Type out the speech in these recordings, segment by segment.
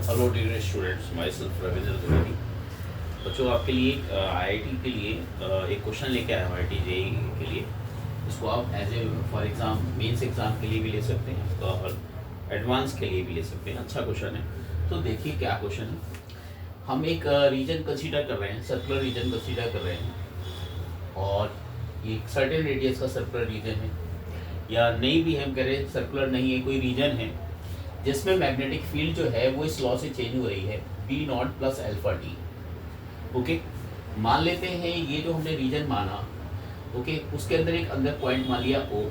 Hello dear students, myself Ravindra Trivedi. बच्चों, आपके लिए आईआईटी के लिए एक क्वेश्चन लेके आया हूँ। आईआईटी जेईई के लिए इसको आप as a for exam mains exam के लिए भी ले सकते हैं और एडवांस के लिए भी ले सकते हैं। अच्छा क्वेश्चन है। तो देखिए क्या क्वेश्चन है। हम एक रीजन कंसीडर कर रहे हैं, सर्कुलर रीजन कंसीडर कर रहे हैं और ये सर्टेन रेडियस का सर्कुलर रीजन है, या नहीं भी हम कह रहे हैं सर्कुलर नहीं है, कोई रीजन है जिसमें मैग्नेटिक फील्ड जो है वो इस लॉ से चेंज हो रही है, B naught plus alpha T. Okay, मान लेते हैं ये जो हमने रीजन माना, ओके, उसके अंदर एक अंदर पॉइंट मान लिया ओ,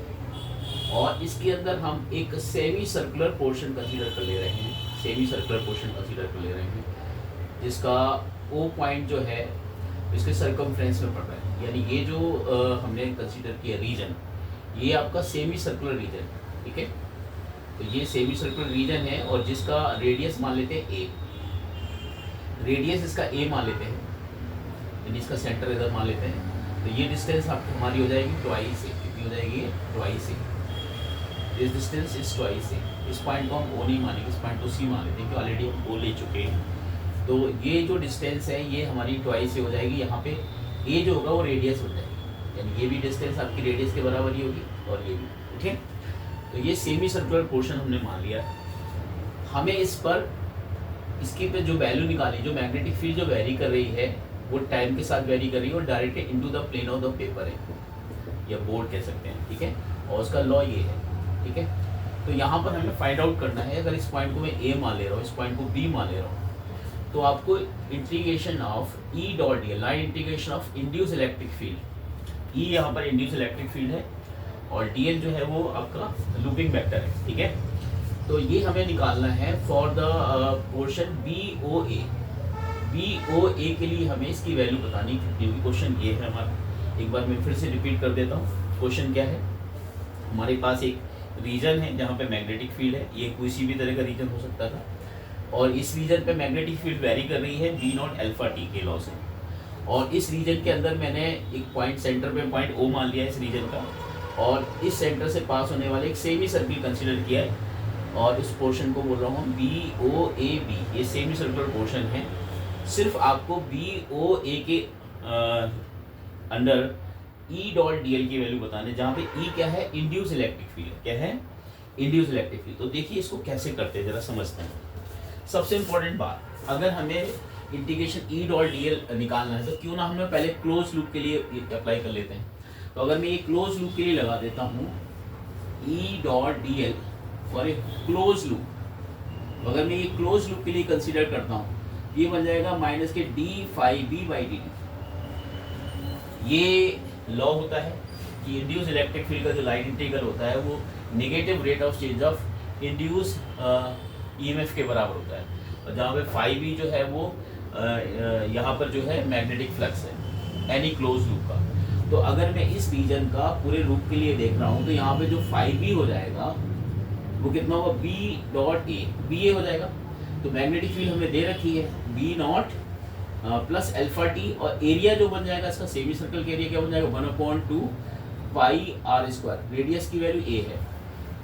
और इसके अंदर हम एक सेमी सर्कुलर पोर्शन कंसीडर कर ले रहे हैं, सेमी सर्कुलर पोर्शन कंसीडर कर ले रहे हैं जिसका ओ पॉइंट जो है इसके सर्कमफ्रेंस में पड़ रहा है। यानी ये जो हमने कंसीडर किया रीजन, ये आपका सेमी सर्कुलर रीजन, ठीक है। तो ये सेमी सर्कुलर रीजन है और जिसका रेडियस मान लेते हैं ए, रेडियस इसका ए मान लेते हैं, यानी इसका सेंटर इधर मान लेते हैं। तो ये डिस्टेंस आपकी हमारी हो जाएगी ट्वाइस ए। कितनी हो जाएगी ये? Twice A. This distance is twice A. इस पॉइंट को हम ओ नहीं मानेंगे, इस पॉइंट को सी मान लेते हैं क्योंकि ऑलरेडी हम ओ ले चुके हैं। तो ये जो डिस्टेंस है ये हमारी ट्वाइस ए हो जाएगी। यहाँ पे ए जो होगा वो रेडियस हो जाएगी, यानी ये भी डिस्टेंस आपकी रेडियस के बराबर ही होगी और ये भी, ठीक है। तो ये सेमी सर्कुलर पोर्शन हमने मान लिया। हमें इस पर इसकी पे जो वैल्यू निकाली, जो मैग्नेटिक फील्ड जो वेरी कर रही है वो टाइम के साथ वेरी कर रही है और directly into the plane of the paper है, या बोर्ड कह सकते हैं, ठीक है। और उसका लॉ ये है, ठीक है। तो यहाँ पर हमें फाइंड आउट करना है, अगर इस पॉइंट को मैं ए मान ले रहा हूँ, इस पॉइंट को बी मान ले रहा हूँ, तो आपको integration of E dot D, line integration of induce electric field, E यहाँ पर इंड्यूस इलेक्ट्रिक फील्ड है और डीएल जो है वो आपका लूपिंग वेक्टर है, ठीक है। तो ये हमें निकालना है for the portion B O A. B O A के लिए हमें इसकी वैल्यू बतानी, क्योंकि क्वेश्चन ये है हमारा। एक बार मैं फिर से रिपीट कर देता हूँ। क्वेश्चन क्या है, हमारे पास एक रीजन है जहाँ पे मैग्नेटिक फील्ड है, ये किसी भी तरह का रीजन हो सकता था, और इस रीजन पे मैग्नेटिक फील्ड वेरी कर रही है बी नॉट अल्फा टी के लॉ से। और इस रीजन के अंदर मैंने एक पॉइंट सेंटर पे पॉइंट ओ मान लिया इस रीजन का, और इस सेंटर से पास होने वाले एक सेमी सर्किल कंसीडर किया है और इस पोर्शन को बोल रहा हूँ बी ओ ए बी। ये सेमी सर्कुलर पोर्शन है। सिर्फ आपको बी ओ ए के अंडर ई डॉट डी एल की वैल्यू बताने, जहाँ पे ई क्या है? Induce electric field. क्या है? Induce electric field. तो देखिए इसको कैसे करते हैं, जरा समझते हैं। सबसे इंपॉर्टेंट बात, अगर हमें इंटीग्रेशन ई डॉट डी एल निकालना है तो क्यों ना हमें पहले क्लोज लूप के लिए अप्लाई कर लेते हैं। तो अगर मैं ये क्लोज लूप के लिए लगा देता हूँ ई डॉट डी एल और एक क्लोज लूप, अगर मैं ये क्लोज लूप के लिए कंसीडर करता हूँ, ये बन जाएगा माइनस के D phi B by D T. ये लॉ होता है कि इंड्यूस इलेक्ट्रिक फील्ड का जो लाइन इंटीग्रल होता है वो negative rate of change of induce EMF के बराबर होता है, और जहाँ पे फाइव बी जो है वो यहाँ पर जो है मैग्नेटिक फ्लक्स है एनी क्लोज लूप का। तो अगर मैं इस रीजन का पूरे लूप के लिए देख रहा हूँ तो यहाँ पे जो फाइव बी हो जाएगा वो कितना होगा? B dot A, B A हो जाएगा। तो मैग्नेटिक फील्ड हमें दे रखी है B naught plus alpha T, और एरिया जो बन जाएगा इसका सेमी सर्कल का एरिया क्या बन जाएगा? 1/2 पाई आर स्क्वायर। रेडियस की वैल्यू ए है।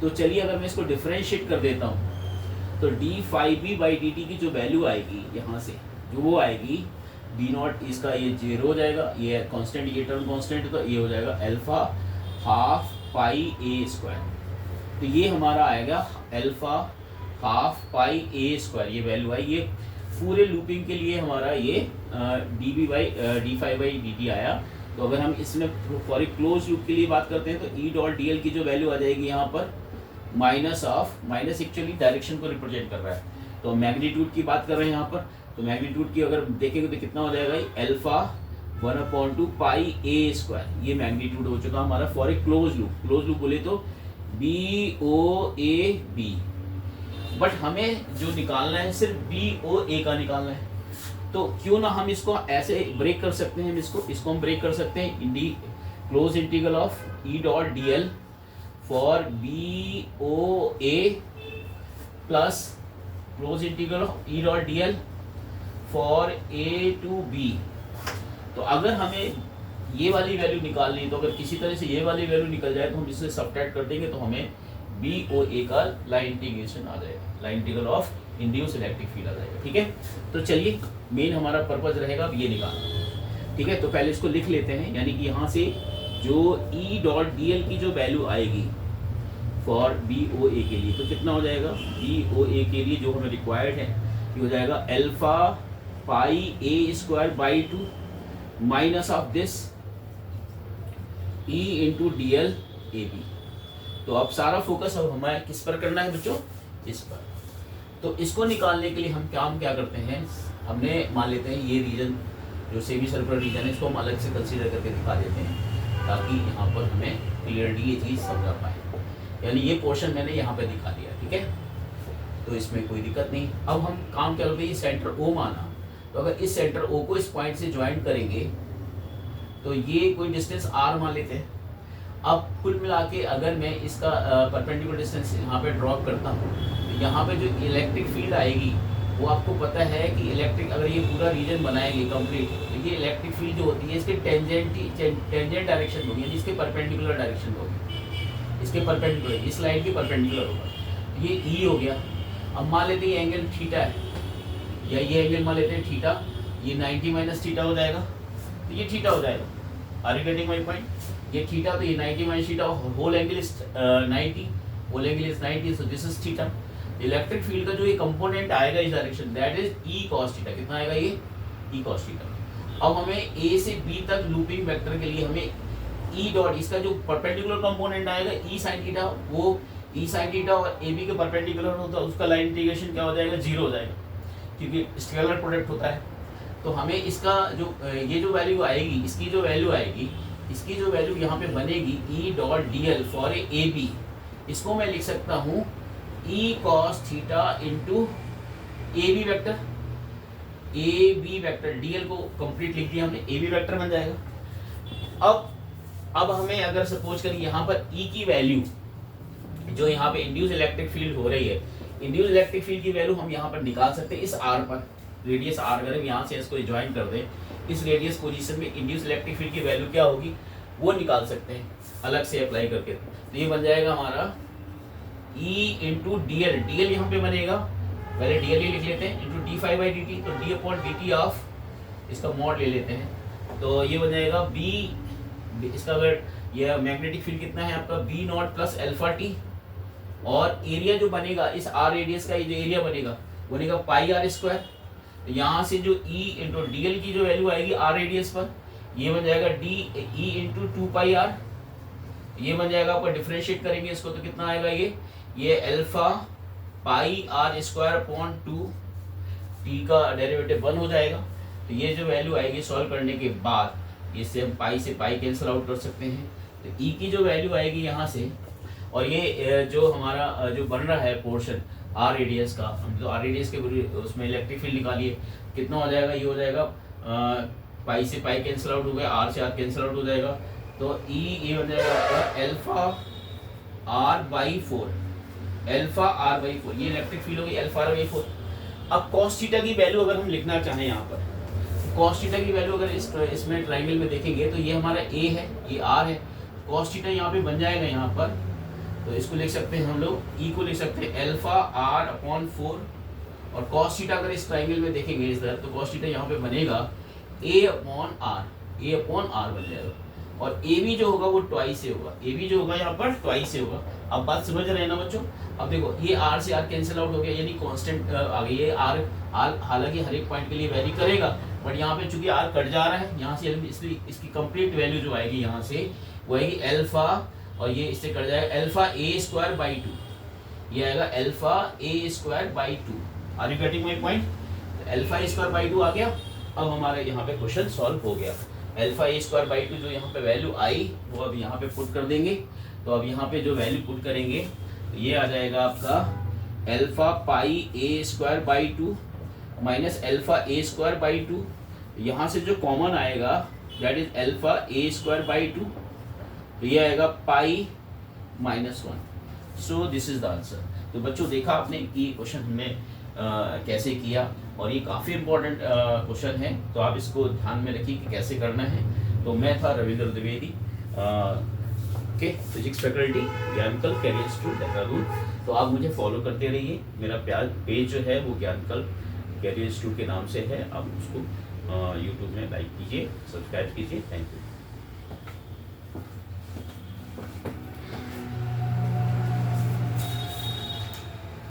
तो चलिए अगर मैं इसको डिफरेंशिएट कर देता हूँ तो D phi B by D T की जो वैल्यू आएगी यहाँ से, जो वो आएगी बी नॉट, इसका ये 0 हो जाएगा, ये कांस्टेंट, ये टर्म कांस्टेंट है, तो ये हो जाएगा alpha half pi A square. तो ये हमारा आएगा alpha half pi A square, ये वैल्यू आई। ये पूरे लूपिंग के लिए हमारा ये D B by D phi by D T आया। तो अगर हम इसमें फॉर ए क्लोज लूप के लिए बात करते हैं तो ई डॉट डी एल की जो वैल्यू आ जाएगी यहाँ पर minus of, minus actually direction को रिप्रेजेंट कर रहा है, तो मैग्नीट्यूड की बात कर रहे हैं यहाँ पर। तो मैग्नीट्यूड की अगर देखेंगे तो कितना हो जाएगा? Alpha 1/2 pi A square. ये मैग्नीट्यूड हो चुका हमारा for a close loop. Close loop बोले तो B O A B, but हमें जो निकालना है सिर्फ बी ओ ए का निकालना है। तो क्यों ना हम इसको ऐसे ब्रेक कर सकते हैं, इसको हम ब्रेक कर सकते हैं। इंडी close integral of E dot D L for B O A plus close integral of E dot D L for A to B. तो अगर हमें ये वाली वैल्यू निकालनी है तो अगर किसी तरह से ये वाली वैल्यू निकल जाए तो हम इससे सब्ट्रैक्ट कर देंगे, तो हमें BOA का लाइन इंटीग्रेशन आ जाएगा, line integral of induce electric field आ जाएगा। ठीक है, तो चलिए मेन हमारा पर्पज रहेगा अब ये निकालना। ठीक है, तो पहले इसको लिख लेते हैं, यानी कि यहाँ से जो E.dl की जो वैल्यू आएगी फॉर BOA के लिए, तो कितना हो जाएगा, BOA के लिए जो हमें रिक्वायर्ड है ये हो जाएगा alpha pi a square by 2 minus of this E into DL AB। तो अब सारा फोकस अब हमें किस पर करना है बच्चों, इस पर। तो इसको निकालने के लिए हम काम क्या करते हैं, हमने मान लेते हैं ये रीजन जो सेमी सर्कुलर रीजन है इसको हम अलग से कंसीडर करके दिखा देते हैं, ताकि यहाँ पर हमें क्लियरली ये चीज़ समझा पाए। यानी ये पोर्शन मैंने यहाँ पे दिखा दिया। ठीक है, तो इसमें कोई दिक्कत नहीं। अब हम काम क्या करते हैं, सेंटर O माना, तो अगर इस सेंटर O को इस पॉइंट से ज्वाइन करेंगे तो ये कोई डिस्टेंस R मान लेते हैं। अब कुल मिला के अगर मैं इसका परपेंडिकुलर डिस्टेंस यहाँ पे ड्रॉप करता हूँ, तो यहाँ पे जो इलेक्ट्रिक फील्ड आएगी वो आपको पता है कि इलेक्ट्रिक, अगर ये पूरा रीजन बनाएंगे कंप्लीट, तो ये इलेक्ट्रिक फील्ड जो होती है इसके टेंजेंट डायरेक्शन होगी, यानी इसके परपेंडिकुलर डायरेक्शन होगी, इसके परपेंडिकुलर, इस लाइन के परपेंडिकुलर होगा। ये E हो गया। अब मान लेते हैं ये एंगल थीटा है, या ये एंगल मान लेते हैं थीटा, ये 90 माइनस थीटा हो जाएगा, तो ये थीटा हो जाएगा। Are you getting my point? ये थीटा, तो ये 90 minus theta, whole angle is 90, whole angle is 90, so this is theta. Electric field का जो ये कंपोनेंट आएगा इस direction, that is E cos theta. कितना आएगा ये? E cos theta. अब हमें A से B तक लूपिंग वेक्टर के लिए हमें E डॉट, इसका जो परपेंडिकुलर कंपोनेंट आएगा E sin थीटा, वो E sin थीटा और AB के परपेंडिकुलर होता है, उसका लाइन इंटीग्रेशन क्या हो जाएगा, 0 हो जाएगा, क्योंकि स्केलर प्रोडक्ट होता है। तो हमें इसका जो ये जो वैल्यू आएगी, इसकी जो वैल्यू आएगी, इसकी जो वैल्यू यहाँ पे बनेगी E.dl फॉर ए AB, इसको मैं लिख सकता हूँ E cos theta into AB vector, AB vector, DL को कंप्लीट लिख दिया हमने, AB वेक्टर बन जाएगा। अब हमें अगर सपोज करें यहाँ पर E की वैल्यू, जो यहाँ पे इंड्यूस इलेक्ट्रिक फील्ड हो रही है, इंड्यूस इलेक्ट्रिक फील्ड की वैल्यू हम यहाँ पर निकाल सकते हैं इस R पर, रेडियस R अगर यहाँ से इसको ज्वाइन कर दें, इस रेडियस पोजीशन में इंड्यूस इलेक्ट्रिक फील्ड की वैल्यू क्या होगी वो निकाल सकते हैं अलग से अप्लाई करके। तो ये बन जाएगा हमारा E इंटू DL, DL यहाँ पे बनेगा, पहले DL ही लिख लेते हैं, इंटू d∅dt, तो d अपॉन dt ऑफ, इसका मॉड ले लेते हैं, तो ये बन जाएगा B, इसका अगर ये मैग्नेटिक फील्ड कितना है आपका B not plus alpha t, और एरिया जो बनेगा इस R रेडियस का, ये जो एरिया बनेगा पाई R स्क्वायर। तो यहाँ से जो E इंटू DL की जो वैल्यू आएगी R रेडियस पर, ये बन जाएगा E इंटू 2 पाई R, ये बन जाएगा आपका, डिफरेंशिएट करेंगे इसको तो कितना आएगा ये अल्फा पाई R स्क्वायर अपॉन 2, t का डेरिवेटिव 1 हो जाएगा। तो ये जो वैल्यू आएगी सॉल्व करने के बाद, इससे हम पाई से पाई कैंसिल आउट कर सकते हैं, तो E की जो वैल्यू आएगी यहाँ से, और ये जो हमारा जो बन रहा है पोर्शन R रेडियस का, हम जो R रेडियस के उसमें इलेक्ट्रिक फील्ड निकालिए, कितना हो जाएगा, ये हो जाएगा पाई से पाई कैंसिल आउट हो गया, R से R कैंसिल आउट हो जाएगा, तो E ये हो जाएगा आपका अल्फा R/4, अल्फा R/4, ये इलेक्ट्रिक फील्ड होगी अल्फा R/4। अब कॉस थीटा की वैल्यू अगर हम लिखना चाहें यहाँ पर, कॉस थीटा की वैल्यू अगर इसमें ट्राइंगल में देखेंगे तो ये हमारा A है, ये R है, कॉस थीटा यहाँ पे बन जाएगा यहाँ पर, तो इसको लिख सकते हैं हम लोग, E को लिख सकते हैं अल्फा R/4, और कॉस थीटा अगर इस ट्राइंगल में देखेंगे इस तरह, तो कॉस थीटा यहाँ पे बनेगा A/R बन जाएगा, और AB जो होगा वो ट्वाइस से होगा, AB जो होगा यहाँ पर ट्वाइस से होगा। अब बात समझ रहे हैं ना बच्चों? अब देखो ये R से R कैंसिल आउट हो गया, यानी कांस्टेंट आ गई है R, हालांकि हर एक पॉइंट के लिए वेरी करेगा, बट यहाँ पे चूंकि R कट जा रहा है यहाँ से, इसलिए इसकी कंप्लीट वैल्यू जो आएगी यहाँ से वो आएगी अल्फा, और ये इससे कट जाएगा अल्फा A²/2, ये आएगा alpha A²/2। Are you getting my point? Alpha A²/2 आ गया। अब हमारा यहाँ पे क्वेश्चन सॉल्व हो गया। अल्फा A²/2 जो यहाँ पे वैल्यू आई वो अब यहाँ पे पुट कर देंगे, तो अब यहाँ पे जो वैल्यू पुट करेंगे तो ये आ जाएगा आपका अल्फा पाई A²/2 माइनस अल्फा A²/2, यहाँ से जो कॉमन आएगा दैट इज अल्फा A²/2, तो ये आएगा पाई -1। सो दिस इज द आंसर। तो बच्चों देखा आपने कि क्वेश्चन हमने कैसे किया, और ये काफ़ी इंपॉर्टेंट क्वेश्चन है, तो आप इसको ध्यान में रखिए कि कैसे करना है। तो मैं था Ravindra Dwivedi, okay, physics faculty Gyankalp career institute Dehradun. तो आप मुझे फॉलो करते रहिए। मेरा पेज जो है वो ज्ञानकल्प कैरियर इंस्टीट्यूट के नाम से है। आप उसको यूट्यूब में लाइक कीजिए, सब्सक्राइब कीजिए। Thank you.